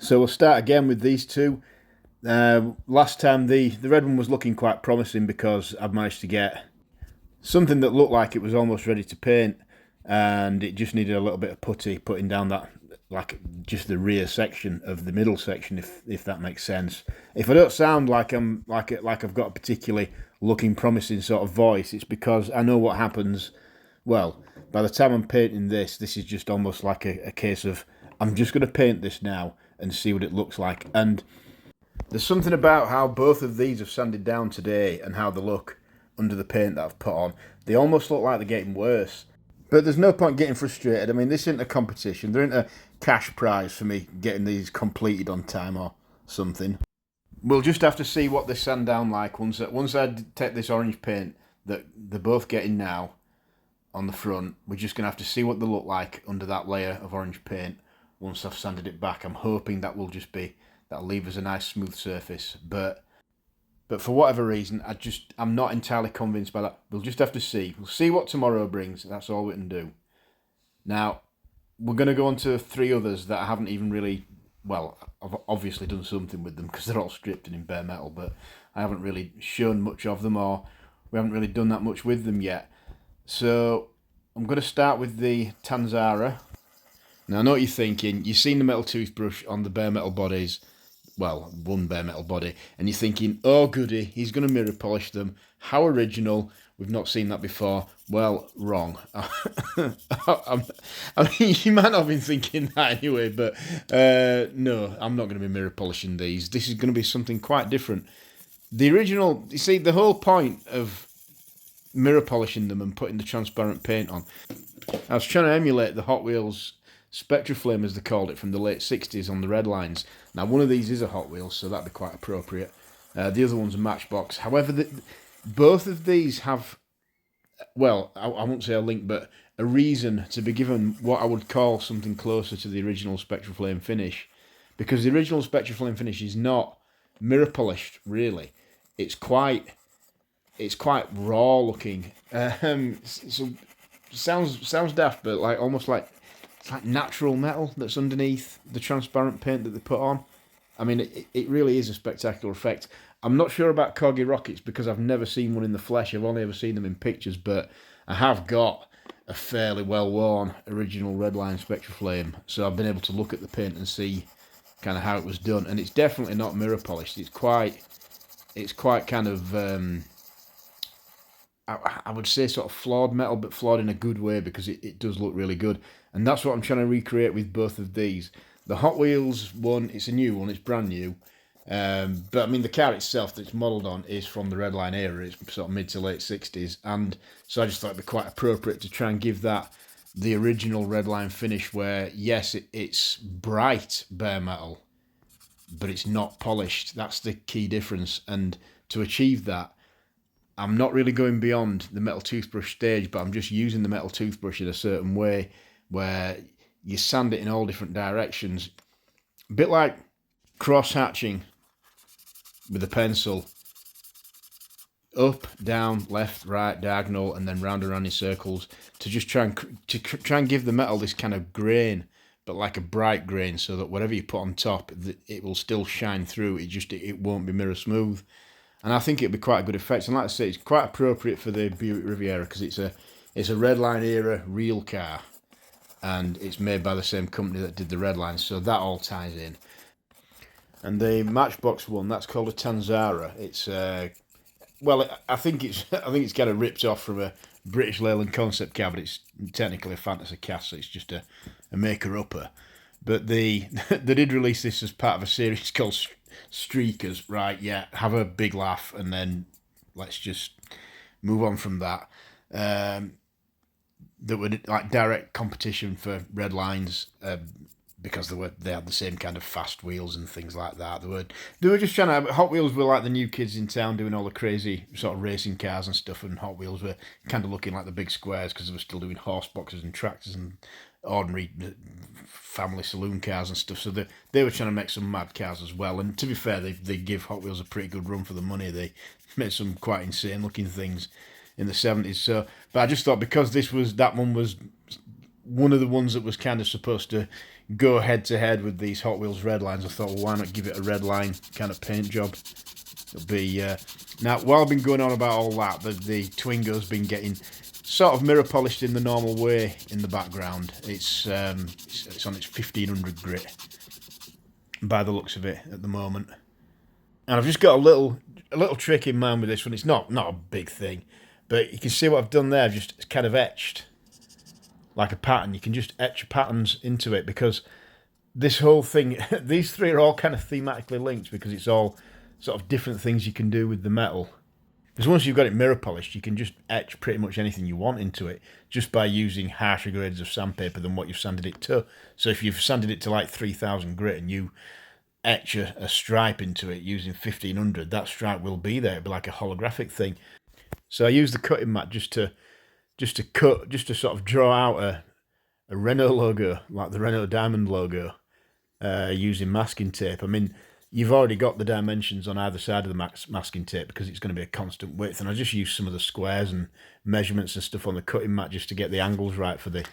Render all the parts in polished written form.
So we'll start again with these two. Last time the red one was looking quite promising because I've managed to get something that looked like it was almost ready to paint, and it just needed a little bit of putty putting down that, like, just the rear section of the middle section, if that makes sense. If I don't sound like I've got a particularly looking promising sort of voice, it's because I know what happens. Well, by the time I'm painting this is just almost like a case of I'm just going to paint this now and see what it looks like. And there's something about how both of these have sanded down today and how they look under the paint that I've put on. They almost look like they're getting worse. But there's no point getting frustrated. I mean, this isn't a competition. There isn't a cash prize for me getting these completed on time or something. We'll just have to see what they sand down like once I take this orange paint that they're both getting now on the front. We're just going to have to see what they look like under that layer of orange paint once I've sanded it back. I'm hoping that'll leave us a nice smooth surface. But for whatever reason, I'm not entirely convinced by that. We'll just have to see. We'll see what tomorrow brings. That's all we can do. Now, we're going to go on to 3 others that I haven't even really... Well, I've obviously done something with them because they're all stripped and in bare metal, but I haven't really shown much of them, or we haven't really done that much with them yet. So, I'm going to start with the Tanzara. Now, I know what you're thinking. You've seen the metal toothbrush on the bare metal bodies. Well, one bare metal body, and you're thinking, oh goody, he's going to mirror polish them. How original. We've not seen that before. Well, wrong. I mean, you might not have been thinking that anyway, but no, I'm not going to be mirror polishing these. This is going to be something quite different. The original, you see, the whole point of mirror polishing them and putting the transparent paint on, I was trying to emulate the Hot Wheels Spectraflame, as they called it, from the late 60s on the red lines. Now, one of these is a Hot Wheels, so that'd be quite appropriate. The other one's a Matchbox. However, both of these have, well, I won't say a link, but a reason to be given what I would call something closer to the original Spectraflame finish. Because the original Spectraflame finish is not mirror polished, really. It's quite raw looking. So sounds daft, but almost like it's like natural metal that's underneath the transparent paint that they put on. I mean, it really is a spectacular effect. I'm not sure about Corgi rockets because I've never seen one in the flesh. I've only ever seen them in pictures, but I have got a fairly well-worn original Redline Spectraflame, so I've been able to look at the paint and see kind of how it was done. And it's definitely not mirror polished. It's quite kind of, I would say sort of flawed metal, but flawed in a good way because it does look really good. And that's what I'm trying to recreate with both of these. The Hot Wheels one, it's a new one, it's brand new. But I mean, the car itself that it's modelled on is from the Redline era. It's sort of mid to late 60s. And so I just thought it'd be quite appropriate to try and give that the original Redline finish where, yes, it's bright bare metal, but it's not polished. That's the key difference. And to achieve that, I'm not really going beyond the metal toothbrush stage, but I'm just using the metal toothbrush in a certain way where you sand it in all different directions. A bit like cross-hatching with a pencil. Up, down, left, right, diagonal, and then round and round in circles to just try and give the metal this kind of grain, but like a bright grain, so that whatever you put on top, it will still shine through. It won't be mirror smooth. And I think it'd be quite a good effect. And like I say, it's quite appropriate for the Buick Riviera because it's a Redline era real car, and it's made by the same company that did the Redline, so that all ties in. And the Matchbox one, that's called a Tanzara. It's I think it's kind of ripped off from a British Leyland concept car, but it's technically a fantasy cast, so it's just a maker-upper. But they did release this as part of a series called Streakers, right? Yeah, have a big laugh, and then let's just move on from that. That were like direct competition for Red Lines because they had the same kind of fast wheels and things like that. They were just trying to. Hot Wheels were like the new kids in town doing all the crazy sort of racing cars and stuff, and Hot Wheels were kind of looking like the big squares because they were still doing horse boxes and tractors and ordinary family saloon cars and stuff. So they were trying to make some mad cars as well. And to be fair, they give Hot Wheels a pretty good run for the money. They made some quite insane looking things in the 70s. So, but I just thought because that one was one of the ones that was kind of supposed to go head to head with these Hot Wheels red lines, I thought, well, why not give it a red line kind of paint job? It'll be now. While I've been going on about all that, the Twingo's been getting sort of mirror polished in the normal way in the background. It's on its 1500 grit by the looks of it at the moment, and I've just got a little trick in mind with this one. It's not a big thing, but you can see what I've done there. I've just kind of etched like a pattern. You can just etch patterns into it, because this whole thing, these three are all kind of thematically linked, because it's all sort of different things you can do with the metal. Because once you've got it mirror polished, you can just etch pretty much anything you want into it just by using harsher grades of sandpaper than what you've sanded it to. So if you've sanded it to like 3000 grit and you etch a stripe into it using 1500, that stripe will be there. It'll be like a holographic thing. So I use the cutting mat just to sort of draw out a Renault logo, like the Renault Diamond logo, using masking tape. I mean, you've already got the dimensions on either side of the masking tape because it's going to be a constant width, and I just use some of the squares and measurements and stuff on the cutting mat just to get the angles right for the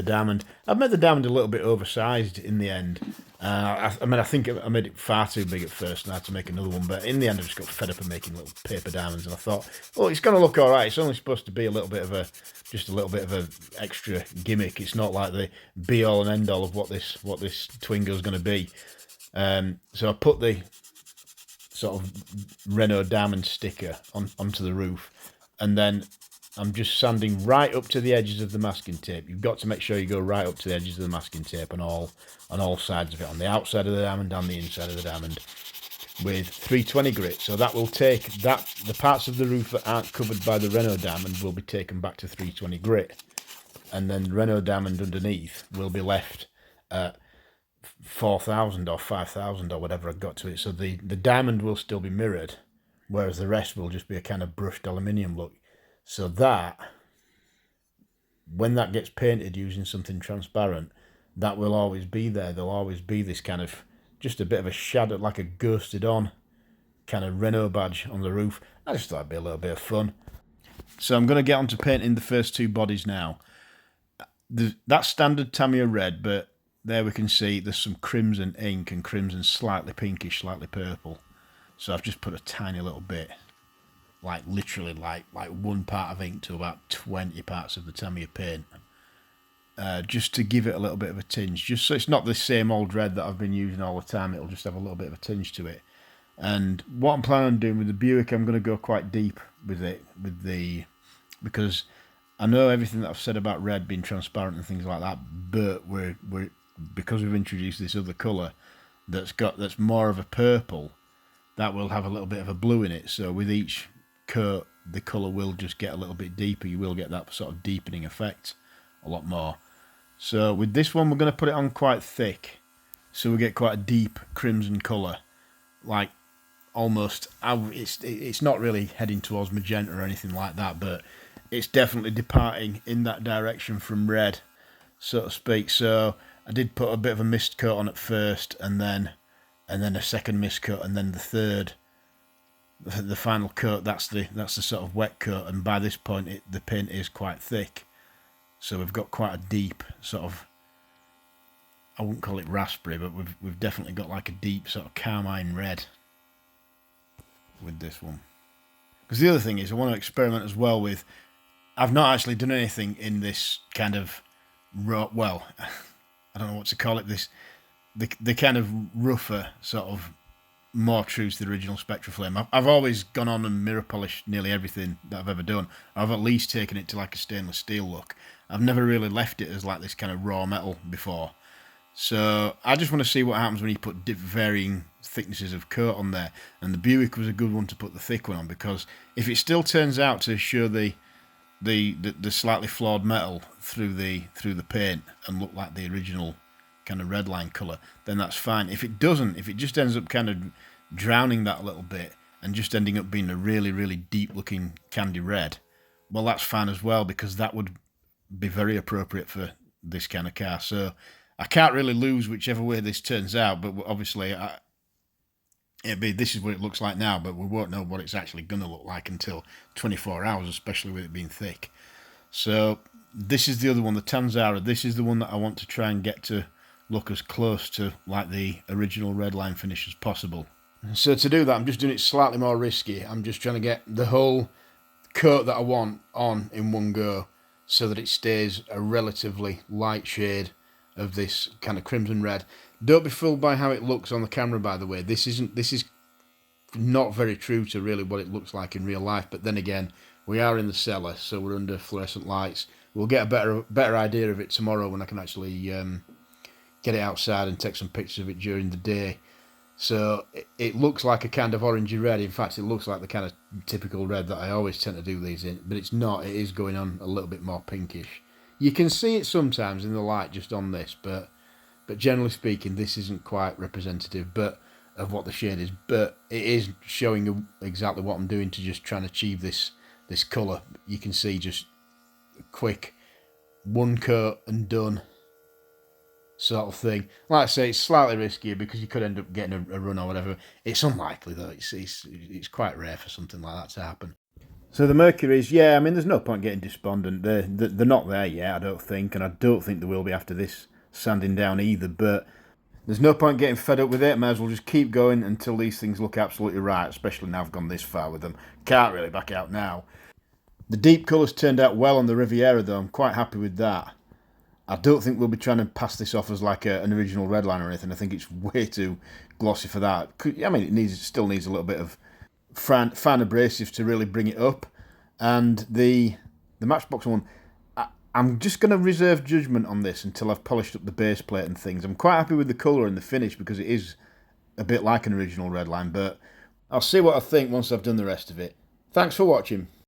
diamond. I've made the diamond a little bit oversized in the end. I think I made it far too big at first, and I had to make another one, but in the end I just got fed up of making little paper diamonds, and I thought, oh, it's going to look all right. It's only supposed to be a little bit of a extra gimmick. It's not like the be all and end all of what this Twingo's going to be. So I put the sort of Renault Diamond sticker onto the roof, and then I'm just sanding right up to the edges of the masking tape. You've got to make sure you go right up to the edges of the masking tape on all sides of it, on the outside of the diamond and the inside of the diamond, with 320 grit. So that will take the parts of the roof that aren't covered by the Renault Diamond will be taken back to 320 grit, and then Renault Diamond underneath will be left at 4000 or 5000 or whatever I got to it. So the diamond will still be mirrored, whereas the rest will just be a kind of brushed aluminium look. So that, when that gets painted using something transparent, that will always be there. There'll always be this kind of, just a bit of a shadow, like a ghosted on kind of Renault badge on the roof. I just thought it'd be a little bit of fun. So I'm going to get on to painting the first two bodies now. That's standard Tamiya red, but there we can see there's some crimson ink and crimson slightly pinkish, slightly purple. So I've just put a tiny little bit, like literally like 1 part of ink to about 20 parts of the Tamiya paint, just to give it a little bit of a tinge, just so it's not the same old red that I've been using all the time. It'll just have a little bit of a tinge to it. And what I'm planning on doing with the Buick, I'm going to go quite deep with it, because I know everything that I've said about red being transparent and things like that, but we're because we've introduced this other colour that's more of a purple, that will have a little bit of a blue in it. So with each coat, the colour will just get a little bit deeper. You will get that sort of deepening effect a lot more. So with this one, we're going to put it on quite thick, so we get quite a deep crimson colour, like almost, it's not really heading towards magenta or anything like that, but it's definitely departing in that direction from red, so to speak. So I did put a bit of a mist coat on at first, and then a second mist coat, and then the third, the final coat. That's the sort of wet coat, and by this point the paint is quite thick, so we've got quite a deep sort of, I wouldn't call it raspberry, but we've definitely got like a deep sort of carmine red with this one. Because the other thing is, I want to experiment as well with, I've not actually done anything in this kind of well, I don't know what to call it, the kind of rougher sort of, more true to the original Spectra Flame. I've always gone on and mirror polished nearly everything that I've ever done. I've at least taken it to like a stainless steel look. I've never really left it as like this kind of raw metal before. So I just want to see what happens when you put varying thicknesses of coat on there. And the Buick was a good one to put the thick one on, because if it still turns out to show the slightly flawed metal through the paint and look like the original kind of red line colour, then that's fine. If it doesn't, if it just ends up kind of drowning that a little bit and just ending up being a really, really deep looking candy red, well, that's fine as well, because that would be very appropriate for this kind of car. So I can't really lose whichever way this turns out, but obviously this is what it looks like now, but we won't know what it's actually going to look like until 24 hours, especially with it being thick. So this is the other one, the Tanzara. This is the one that I want to try and get to look as close to like the original Redline finish as possible. So to do that, I'm just doing it slightly more risky. I'm just trying to get the whole coat that I want on in one go so that it stays a relatively light shade of this kind of crimson red. Don't be fooled by how it looks on the camera, by the way. This is not very true to really what it looks like in real life, but then again, we are in the cellar, so we're under fluorescent lights. We'll get a better idea of it tomorrow when I can actually get it outside and take some pictures of it during the day. So it looks like a kind of orangey red. In fact, it looks like the kind of typical red that I always tend to do these in, but it's not. It is going on a little bit more pinkish. You can see it sometimes in the light just on this, but generally speaking, this isn't quite representative of what the shade is. But it is showing exactly what I'm doing to just try and achieve this colour. You can see just a quick one coat and done sort of thing. Like I say, it's slightly riskier because you could end up getting a run or whatever. It's unlikely though. It's quite rare for something like that to happen. So the Mercury's, yeah, I mean, there's no point getting despondent. They're not there yet, I don't think, and I don't think they will be after this sanding down either, but there's no point getting fed up with it. Might as well just keep going until these things look absolutely right, especially now I've gone this far with them. Can't really back out now. The deep colours turned out well on the Riviera though. I'm quite happy with that. I don't think we'll be trying to pass this off as like an original Redline or anything. I think it's way too glossy for that. I mean, it still needs a little bit of fine abrasives to really bring it up. And the Matchbox one, I'm just going to reserve judgment on this until I've polished up the base plate and things. I'm quite happy with the colour and the finish because it is a bit like an original Redline, but I'll see what I think once I've done the rest of it. Thanks for watching.